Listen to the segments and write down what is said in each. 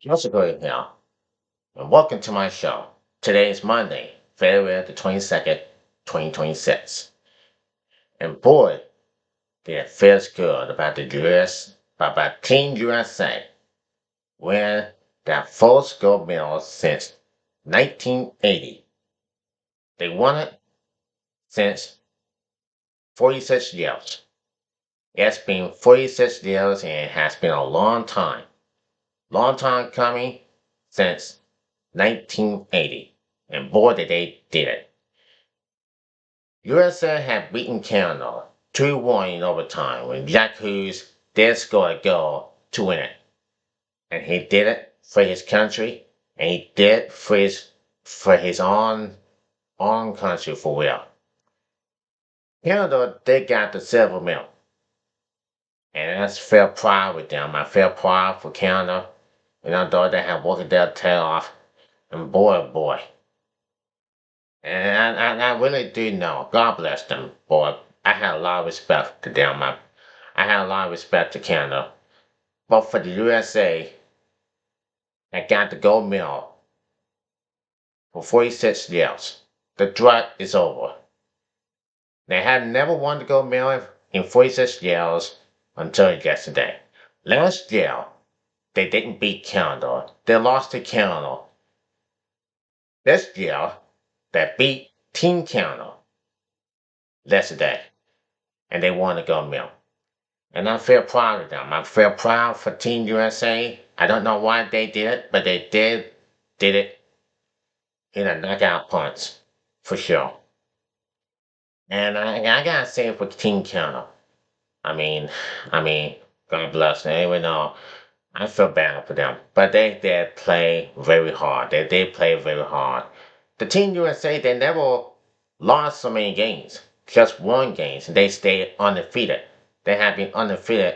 Joseph Crudup here, and welcome to my show. Today is Monday, February the 22nd, 2026. And boy, did it feels good about the about Team USA winning their first gold medal since 1980. They won it since 46 years. It's been 46 years and it has been a long time. Long time coming since 1980. And boy, did they did it. USA had beaten Canada 2-1 in overtime when Jack Hughes did score a goal to win it. And he did it for his country, and he did it for his own country for real. Canada, they got the silver medal. And that's fair pride with them. I feel proud for Canada. And I thought they had worked their tail off. And boy, oh boy. And I really do know. God bless them, boy. I had a lot of respect to them. I had a lot of respect to Canada. But for the USA, that got the gold medal for 46 years. The drought is over. They had never won the gold medal in 46 years until yesterday. Last year, they didn't beat Canada. They lost to Canada. This year, they beat Team Canada yesterday. And they won the gold medal. And I feel proud of them. I feel proud for Team USA. I don't know why they did it, but they did it in a knockout punch, for sure. And I gotta say for Team Canada, I mean, I mean, God bless them. Even though I feel bad for them, but they did play very hard. They did play very hard. The Team USA, they never lost so many games, just one games. They stayed undefeated. They have been undefeated.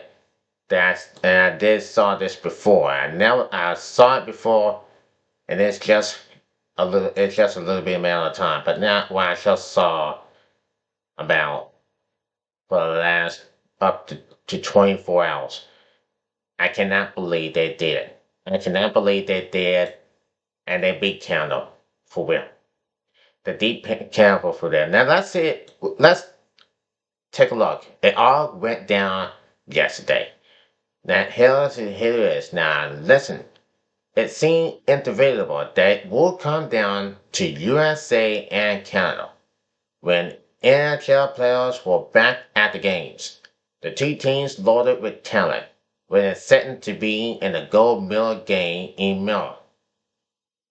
And I did saw this before. I saw it before, and it's just a little bit amount of time. But now what I just saw about for the last up to 24 hours, I cannot believe they did it. I cannot believe they did, and they beat Canada for real. The deep Canada for real. Now let's see it. Let's take a look. It all went down yesterday. Now here it is. Now listen. It seemed inevitable that it would come down to USA and Canada when NHL players were back at the games. The two teams loaded with talent, with it set to be in the gold medal game in Miller.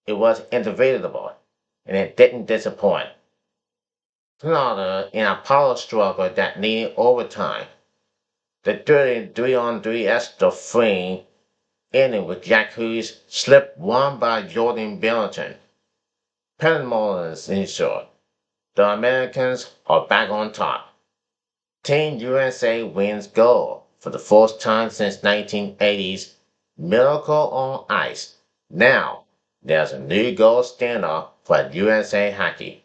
It was inevitable, and it didn't disappoint. Canada in a power struggle that needed overtime. The 33-on-3 extra frame ending with Jack Hughes slipped one by Jordan Billington. Penmolins ensured the Americans are back on top. Team USA wins gold for the first time since 1980's Miracle on Ice. Now, there's a new gold standard for USA hockey.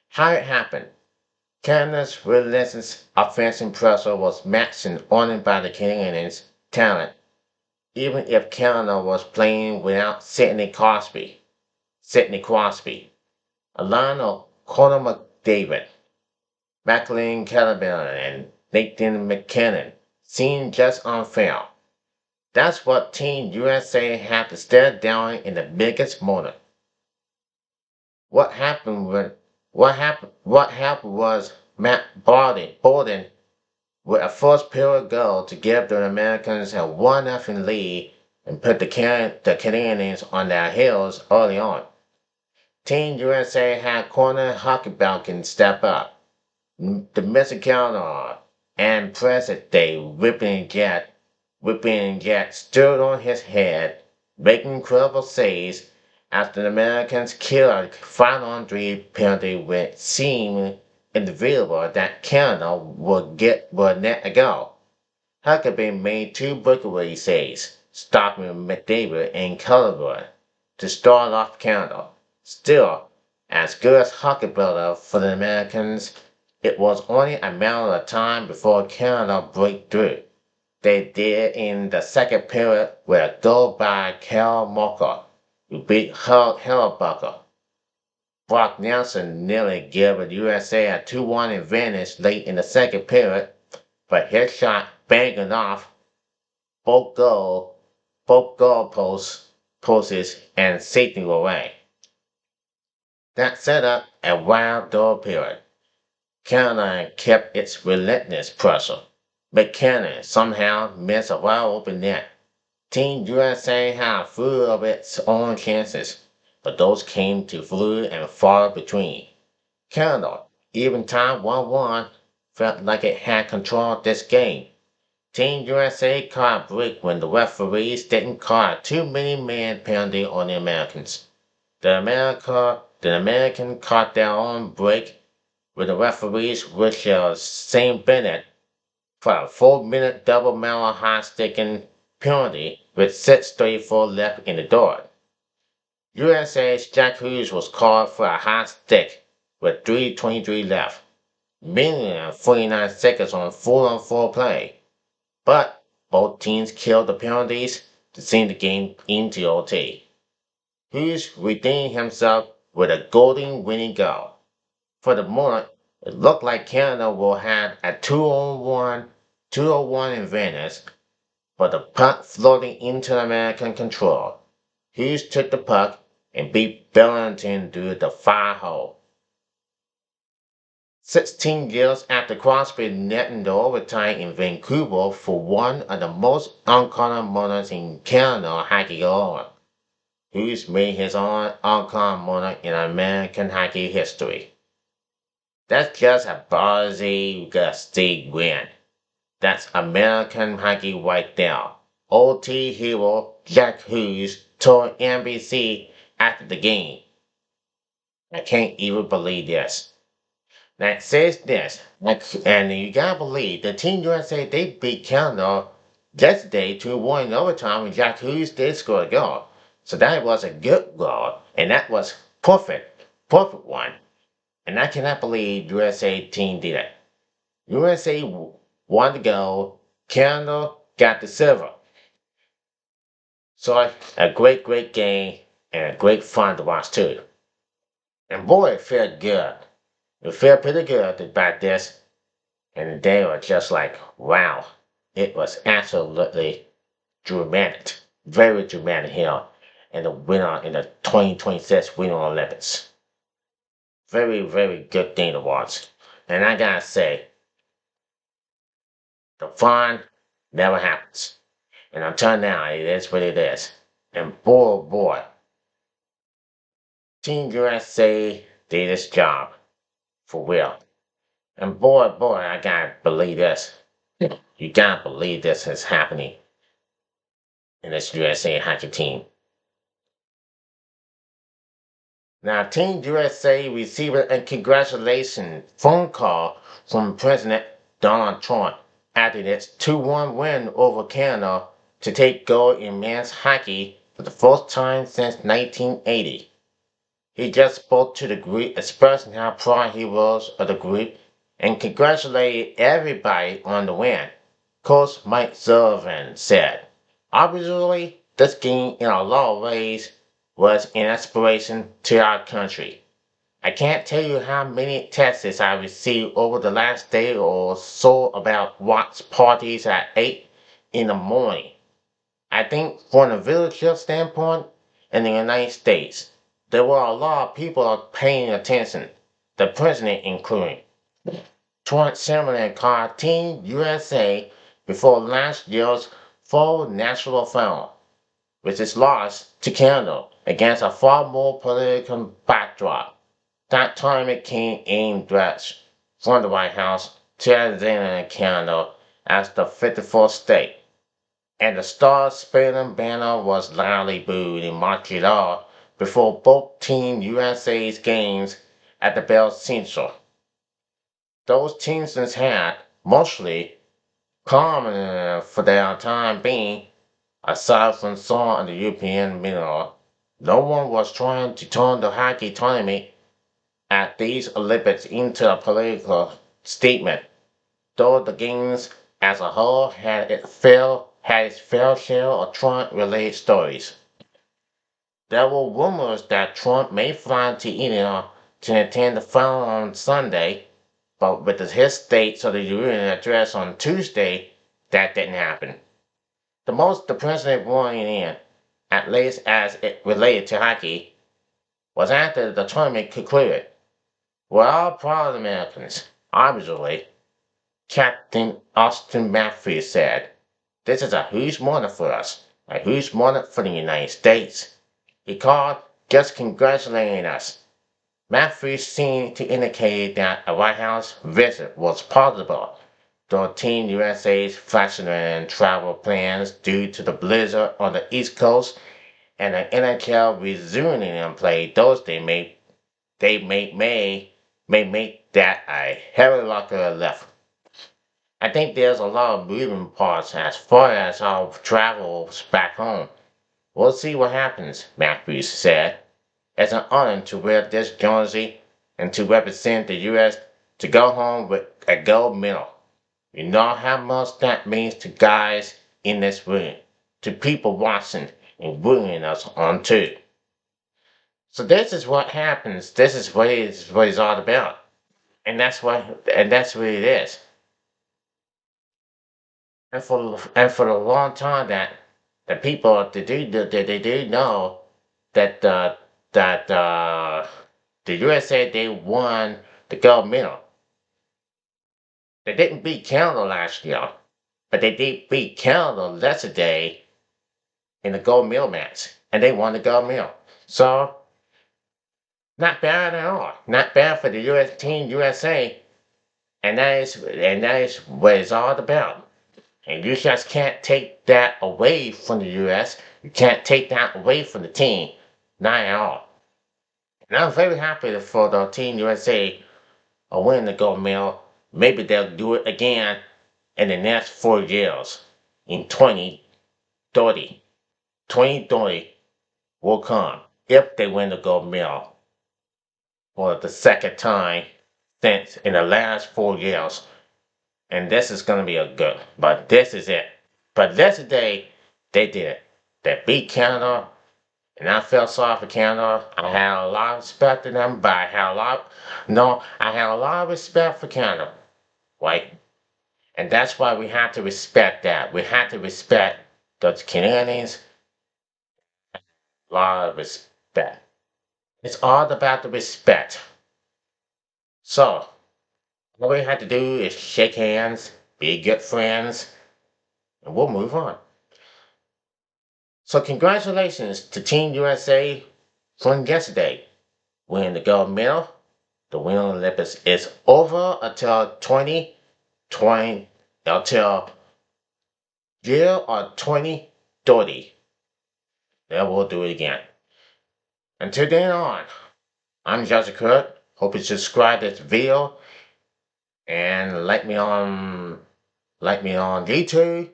How it happened? Canada's relentless offensive pressure was matched and honored by the Canadians' talent, even if Canada was playing without Sidney Crosby, a line of Conor McDavid, Macklin Caliban, and Nathan McKinnon seemed just unfair. That's what Team USA had to stare down in the biggest moment. What happened when what happened was Matt Borden with a first period goal to give the Americans a 1-0 lead and put the Canadians on their heels early on. Team USA had corner hockey Balkan step up. The missing counter and present day whipping jet stood on his head, making incredible saves after the Americans killed a 5-on-3 penalty which seemed inevitable that Canada would net a goal. Huckabee made two breakaway saves, stopping McDavid and Culliver to start off Canada. Still, as good as hockey builder for the Americans, it was only a matter of time before Canada broke through. They did in the second period with a goal by Kel Mocker, who beat Hellebucker. Brock Nelson nearly gave the USA a 2-1 advantage late in the second period, but his shot banging off both goal posts and safety away. That set up a wild door period. Carolina kept its relentless pressure, but Canada somehow missed a wide open net. Team USA had a few of its own chances, but those came too few and far between. Canada, even tied 1-1, felt like it had controlled this game. Team USA caught a break when the referees didn't call a too many man penalty on the Americans. The American caught their own break with the referees whistled St. Bennett for a 4-minute double barrel high sticking penalty with 6:34 left in the door. USA's Jack Hughes was called for a high stick with 3:23 left, meaning 49 seconds on 4-on-4 play. But both teams killed the penalties to send the game into OT. Hughes redeemed himself with a golden winning goal. For the moment, it looked like Canada will have a 2-on-1 advantage, but the puck floating into American control. Hughes took the puck and beat Bellington through the far hole. 16 years after Crosby netting the overtime in Vancouver for one of the most uncommon moments in Canada hockey lore, Hughes made his own uncommon moment in American hockey history. That's just a ballsy, gusty win. That's American hockey right there. OT hero Jack Hughes told NBC after the game. I can't even believe this. Now it says this, and you gotta believe the Team USA they beat Canada yesterday 2-1 in overtime when Jack Hughes did score a goal. So that was a good goal, and that was perfect one. And I cannot believe USA team did it. USA won the gold, Canada got the silver. So a great game and a great fun to watch too. And boy, it felt good. It felt pretty good about this. And they were just like, wow. It was absolutely dramatic. Very dramatic here. And the winner in the 2026 Winter Olympics. Very good thing to watch. And I gotta say, the fun never happens. And until now, it is what it is. And boy, Team USA did its job. For real. And boy, I gotta believe this. You gotta believe this is happening in this USA hockey team. Now, Team USA received a congratulations phone call from President Donald Trump after its 2-1 win over Canada to take gold in men's hockey for the first time since 1980. He just spoke to the group expressing how proud he was of the group and congratulated everybody on the win. Coach Mike Sullivan said, obviously, this game in a lot of ways was an inspiration to our country. I can't tell you how many texts I received over the last day or so about watch parties at 8 in the morning. I think from a village standpoint in the United States, there were a lot of people paying attention, the president including. Trump similarly called Team USA before last year's full national final, which is lost to Canada against a far more political backdrop. That tournament came aimed threats from the White House to Arizona and Canada as the 54th state, and the star-spangled banner was loudly booed in Montreal before both Team USA's games at the Bell Centre. Those teams had, mostly, calm for their time being, aside from some of the European middle. No one was trying to turn the hockey tournament at these Olympics into a political statement, though the games as a whole had its fair share of Trump-related stories. There were rumors that Trump may fly to India to attend the final on Sunday, but with his State of the Union address on Tuesday, that didn't happen. The president weighing in, at least as it related to hockey, was after the tournament concluded. We're all proud Americans, obviously, Captain Austin Matthews said. This is a huge moment for us, a huge moment for the United States. He called just congratulating us. Matthews seemed to indicate that a White House visit was possible, though Team USA's fashioning travel plans due to the blizzard on the East Coast and the NHL resuming in play Thursday may make that a heavy locker lift. I think there's a lot of moving parts as far as our travels back home. We'll see what happens, Matthews said. It's an honor to wear this jersey and to represent the U.S. to go home with a gold medal. You know how much that means to guys in this room, to people watching and rooting us on too. So this is what happens. This is what it's all about, and that's what it is. And for a long time that the people they do know that that the USA they won the gold medal. They didn't beat Canada last year, but they did beat Canada yesterday in the gold medal match, and they won the gold medal. So not bad at all. Not bad for the U.S. team USA, and that is what it's all about. And you just can't take that away from the U.S. You can't take that away from the team. Not at all. And I'm very happy for the Team USA win the gold medal. Maybe they'll do it again in the next 4 years. In 2030. 2030 will come if they win the gold medal for the second time since in the last 4 years. And this is going to be a good, but this is it. But yesterday, they did it. They beat Canada, and I felt sorry for Canada. I had a lot of respect for them, but I had a lot of respect for Canada, right? And that's why we have to respect that. We have to respect those Canadians, a lot of respect. It's all about the respect. So, all we have to do is shake hands, be good friends, and we'll move on. So congratulations to Team USA from yesterday. Winning the gold medal. The Winter Olympics is over until 2020, until year of 2030. Then we'll do it again. Until then on, I'm Joseph Crudup. Hope you subscribe to this video and like me on YouTube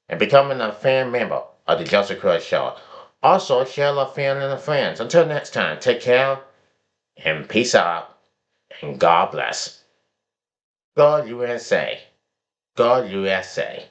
and becoming a fan member of the Joseph Crudup Show. Also, share a friend and friends. Until next time, take care and peace out and God bless. God USA. God USA.